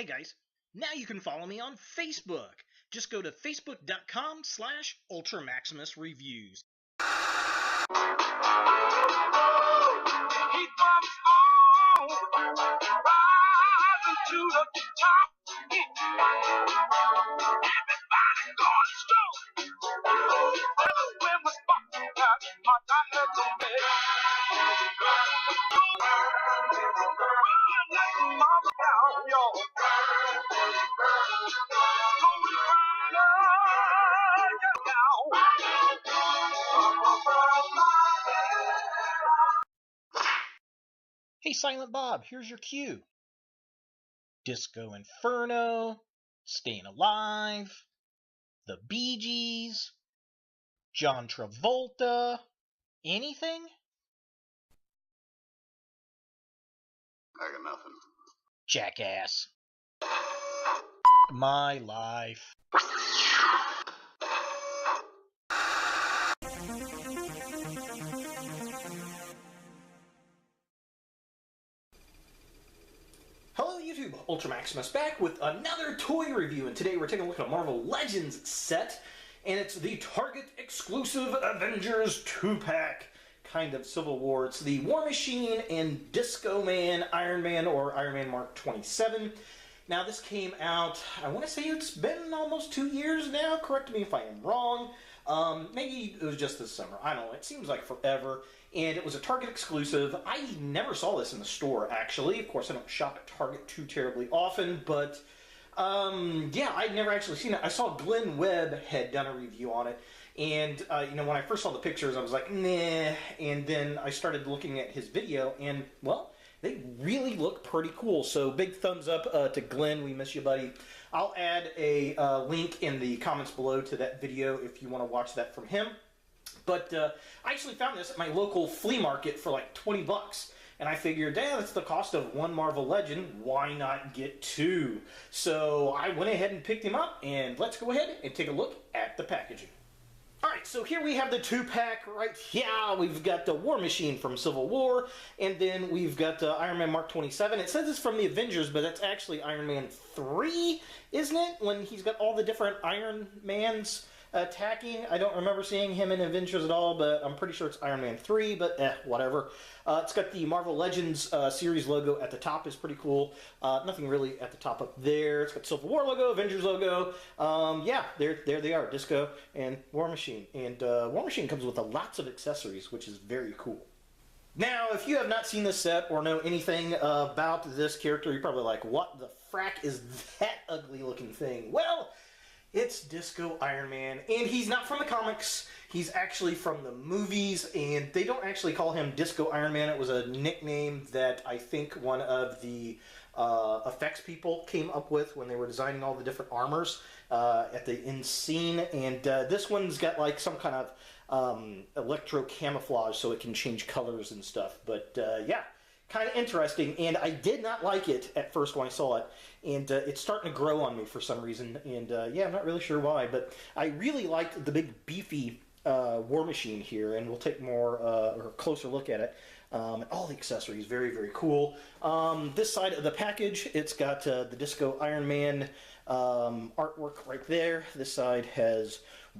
Hey guys, now you can follow me on Facebook. Just go to facebook.com/UltraMaximusReviews. Hey Silent Bob, here's your cue. Disco Inferno, Staying Alive, The Bee Gees, John Travolta, anything? I got nothing. Jackass. My life. Hello YouTube, Ultra Maximus back with another toy review, and today we're taking a look at a Marvel Legends set, and it's the Target exclusive Avengers 2-pack kind of Civil War. It's the War Machine and Disco Man Iron Man, or Iron Man Mark 27. Now this came out, I want to say it's been almost 2 years now, correct me if I am wrong. Maybe it was just this summer, I don't know, it seems like forever. And it was a Target exclusive. I never saw this in the store, actually. Of course, I don't shop at Target too terribly often, but yeah, I'd never actually seen it. I saw Glenn Webb had done a review on it, and you know, when I first saw the pictures, I was like, nah, and then I started looking at his video, and, well, they really look pretty cool. So big thumbs up to Glenn. We miss you, buddy. I'll add a link in the comments below to that video if you want to watch that from him. But I actually found this at my local flea market for like 20 bucks. And I figured, damn, that's the cost of one Marvel Legend. Why not get two? So I went ahead and picked him up. And let's go ahead and take a look at the packaging. Alright, so here we have the 2-pack right here. We've got the War Machine from Civil War, and then we've got Iron Man Mark 27. It says it's from the Avengers, but that's actually Iron Man 3, isn't it? When he's got all the different Iron Mans attacking. I don't remember seeing him in Avengers at all, but I'm pretty sure it's Iron Man 3, but whatever. It's got the Marvel Legends series logo at the top, is pretty cool. Nothing really at the top up there. It's got Civil War logo, Avengers logo. Yeah, there they are, Disco and War Machine. And War Machine comes with lots of accessories, which is very cool. Now, if you have not seen this set or know anything about this character, you're probably like, what the frack is that ugly looking thing? Well, it's Disco Iron Man, and he's not from the comics. He's actually from the movies, and they don't actually call him Disco Iron Man. It was a nickname that I think one of the effects people came up with when they were designing all the different armors at the end scene. And this one's got like some kind of electro camouflage, so it can change colors and stuff. But yeah, kind of interesting, and I did not like it at first when I saw it, and it's starting to grow on me for some reason, and yeah, I'm not really sure why, but I really liked the big beefy War Machine here, and we'll take more or a closer look at it. And all the accessories, very, very cool. This side of the package, it's got the Disco Iron Man artwork right there. This side has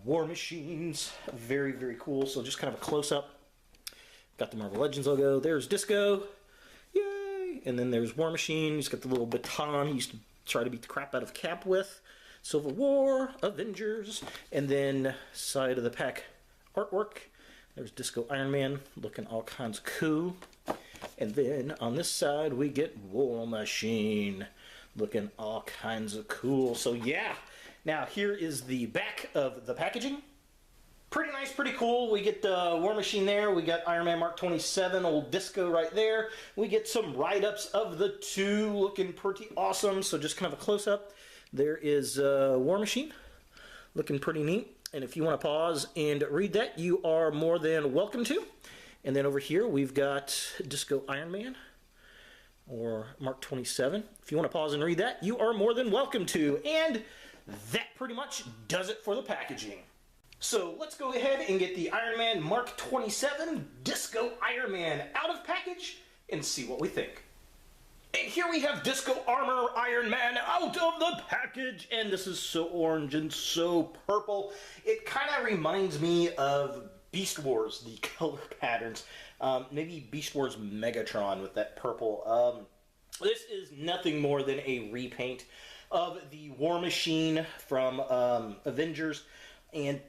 War Machines, very, very cool. So just kind of a close-up. Got the Marvel Legends logo. There's Disco. Yay! And then there's War Machine. He's got the little baton he used to try to beat the crap out of Cap with. Civil War, Avengers, and then side of the pack artwork. There's Disco Iron Man looking all kinds of cool. And then on this side we get War Machine looking all kinds of cool. So yeah, now here is the back of the packaging. Pretty nice, pretty cool. We get the War Machine there. We got Iron Man Mark 27, old Disco right there. We get some write-ups of the two looking pretty awesome. So just kind of a close-up. There is War Machine looking pretty neat. And if you want to pause and read that, you are more than welcome to. And then over here we've got Disco Iron Man, or Mark 27. If you want to pause and read that, you are more than welcome to. And that pretty much does it for the packaging. So let's go ahead and get the Iron Man Mark 27 Disco Iron Man out of package and see what we think. And here we have Disco Armor Iron Man out of the package, and this is so orange and so purple. It kind of reminds me of Beast Wars, the color patterns. Maybe Beast Wars Megatron with that purple. This is nothing more than a repaint of the War Machine from Avengers, and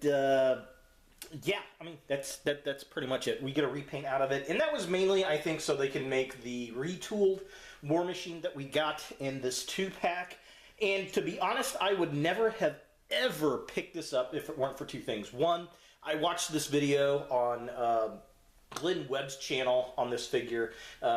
yeah, I mean that's pretty much it. We get a repaint out of it, and that was mainly, I think, so they can make the retooled War Machine that we got in this 2-pack. And to be honest, I would never have ever picked this up if it weren't for two things. One, I watched this video on Glenn Webb's channel on this figure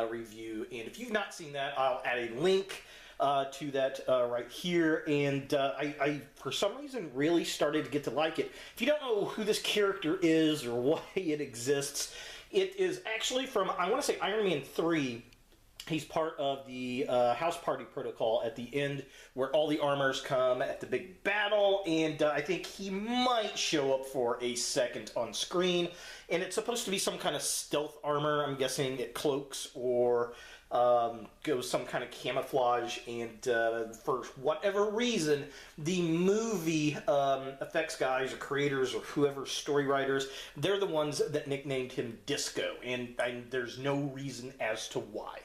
review, and if you've not seen that, I'll add a link to that right here. And I, for some reason, really started to get to like it. If you don't know who this character is or why it exists, it is actually from, I want to say, Iron Man 3. He's part of the House Party Protocol at the end, where all the armors come at the big battle, and I think he might show up for a second on screen. And it's supposed to be some kind of stealth armor. I'm guessing it cloaks or goes some kind of camouflage, and for whatever reason, the movie effects guys or creators or whoever, story writers, they're the ones that nicknamed him Disco, and there's no reason as to why.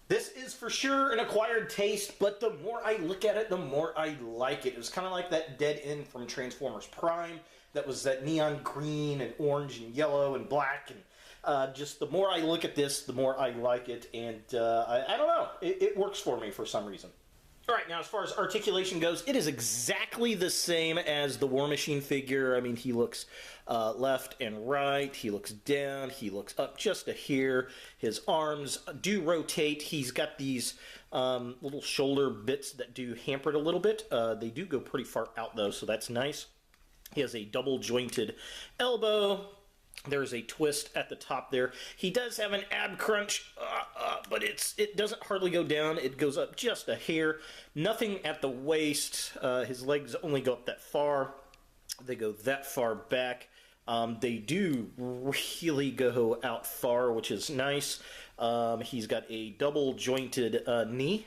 This is for sure an acquired taste, but the more I look at it, the more I like it. It was kind of like that dead end from Transformers Prime. That was that neon green and orange and yellow and black. And just the more I look at this, the more I like it. And I don't know. It works for me for some reason. All right, now as far as articulation goes, it is exactly the same as the War Machine figure. I mean, he looks left and right, he looks down, he looks up just a hair. His arms do rotate. He's got these little shoulder bits that do hamper it a little bit. They do go pretty far out, though, so that's nice. He has a double-jointed elbow. There's a twist at the top there. He does have an ab crunch, but it doesn't hardly go down. It goes up just a hair. Nothing at the waist. His legs only go up that far. They go that far back. They do really go out far, which is nice. He's got a double-jointed knee.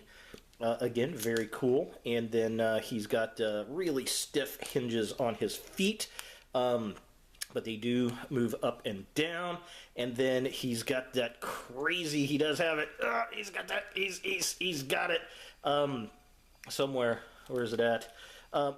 Again, very cool. And then he's got really stiff hinges on his feet. But they do move up and down, and then he's got that crazy. He does have it. He's got that. He's got it somewhere. Where is it at?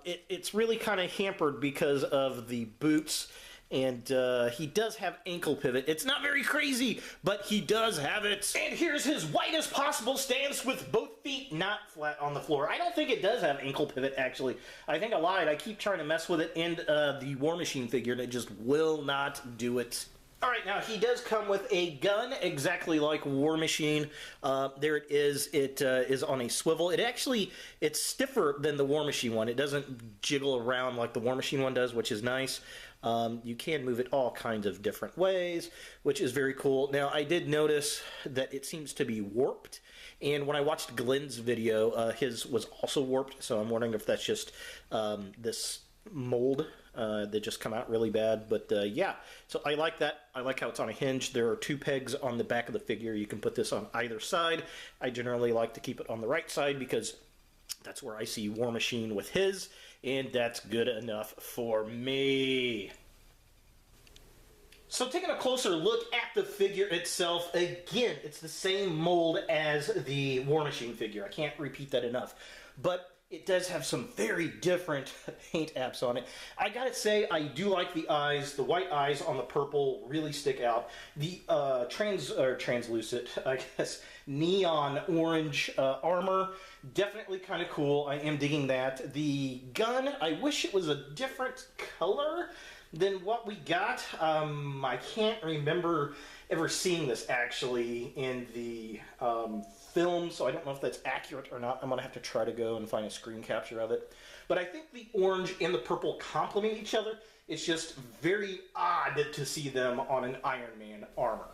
It's really kind of hampered because of the boots, and he does have ankle pivot. It's not very crazy, but he does have it. And here's his widest possible stance with both feet not flat on the floor. I don't think it does have ankle pivot, actually. I think I lied. I keep trying to mess with it and the War Machine figure, and it just will not do it. Alright, now he does come with a gun, exactly like War Machine. There it is. It is on a swivel. It's stiffer than the War Machine one. It doesn't jiggle around like the War Machine one does, which is nice. You can move it all kinds of different ways, which is very cool. Now, I did notice that it seems to be warped, and when I watched Glenn's video, his was also warped, so I'm wondering if that's just this mold that just come out really bad. But yeah, so I like that. I like how it's on a hinge. There are 2 pegs on the back of the figure. You can put this on either side. I generally like to keep it on the right side because that's where I see War Machine with his, and that's good enough for me. So taking a closer look at the figure itself, again, it's the same mold as the War Machine figure. I can't repeat that enough. But it does have some very different paint apps on it. I gotta say, I do like the eyes. The white eyes on the purple really stick out. The translucent, I guess, neon orange armor, definitely kind of cool. I am digging that. The gun, I wish it was a different color than what we got. I can't remember ever seeing this actually in the film, so I don't know if that's accurate or not. I'm going to have to try to go and find a screen capture of it. But I think the orange and the purple complement each other. It's just very odd to see them on an Iron Man armor.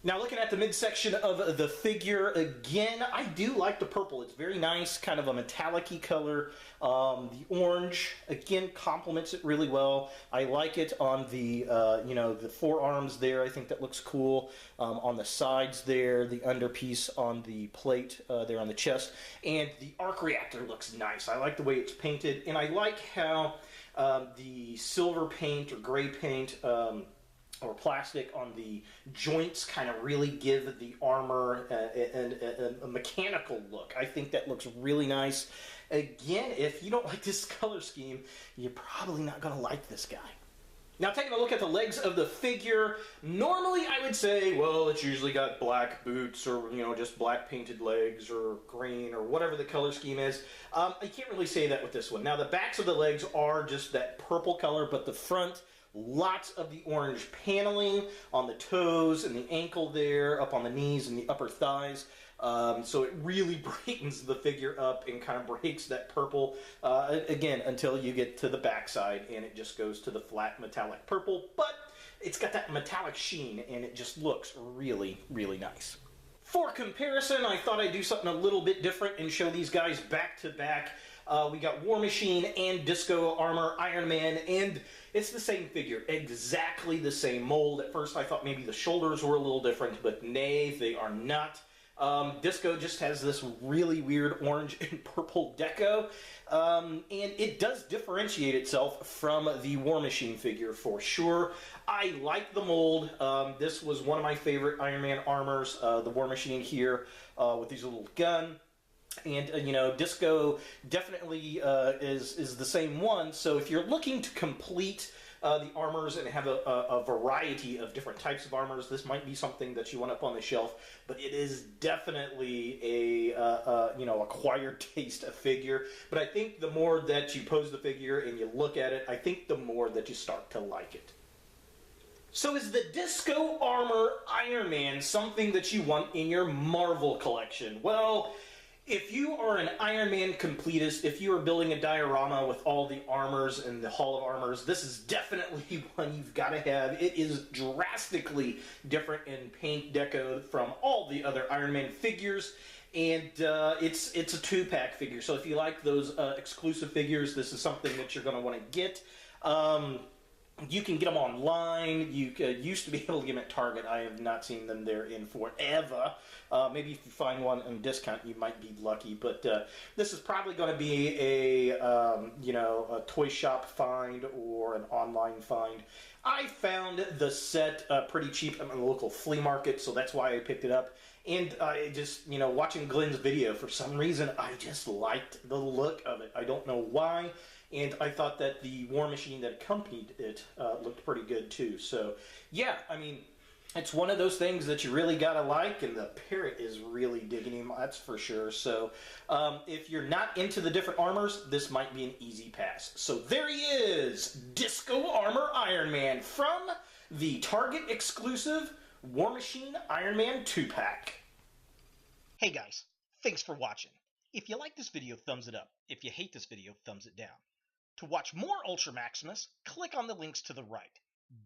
Now looking at the midsection of the figure, again, I do like the purple. It's very nice, kind of a metallic-y color. The orange, again, complements it really well. I like it on the, the forearms there. I think that looks cool. On the sides there, the underpiece on the plate there on the chest. And the arc reactor looks nice. I like the way it's painted. And I like how the silver paint or gray paint or plastic on the joints kind of really give the armor a mechanical look. I think that looks really nice. Again, if you don't like this color scheme, you're probably not going to like this guy. Now, taking a look at the legs of the figure, normally I would say, well, it's usually got black boots or, just black painted legs or green or whatever the color scheme is. I can't really say that with this one. Now, the backs of the legs are just that purple color, but the front, lots of the orange paneling on the toes and the ankle there, up on the knees and the upper thighs. So it really brightens the figure up and kind of breaks that purple, again, until you get to the backside and it just goes to the flat metallic purple. But it's got that metallic sheen and it just looks really, really nice. For comparison, I thought I'd do something a little bit different and show these guys back to back. We got War Machine and Disco Armor Iron Man, and it's the same figure, exactly the same mold. At first I thought maybe the shoulders were a little different, but nay, they are not. Disco just has this really weird orange and purple deco, and it does differentiate itself from the War Machine figure for sure. I like the mold. This was one of my favorite Iron Man armors, the War Machine here with his little gun. And, Disco definitely is the same one, so if you're looking to complete the armors and have a variety of different types of armors, this might be something that you want up on the shelf, but it is definitely a acquired taste of figure. But I think the more that you pose the figure and you look at it, I think the more that you start to like it. So is the Disco Armor Iron Man something that you want in your Marvel collection? Well, if you are an Iron Man completist, if you are building a diorama with all the armors and the Hall of Armors, this is definitely one you've got to have. It is drastically different in paint deco from all the other Iron Man figures, and it's a 2-pack figure. So if you like those exclusive figures, this is something that you're going to want to get. You can get them online. You used to be able to get them at Target. I have not seen them there in forever. Maybe if you find one on discount, you might be lucky. But this is probably going to be a toy shop find or an online find. I found the set pretty cheap at my local flea market, so that's why I picked it up. And just, watching Glenn's video, for some reason, I just liked the look of it. I don't know why. And I thought that the War Machine that accompanied it looked pretty good too. So, yeah, I mean, it's one of those things that you really gotta like, and the parrot is really digging him, that's for sure. So, if you're not into the different armors, this might be an easy pass. So there he is, Disco Armor Iron Man from the Target exclusive War Machine Iron Man 2-pack. Hey guys, thanks for watching. If you like this video, thumbs it up. If you hate this video, thumbs it down. To watch more Ultra Maximus, click on the links to the right.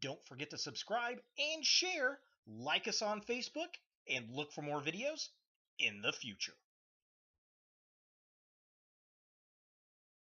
Don't forget to subscribe and share, like us on Facebook, and look for more videos in the future.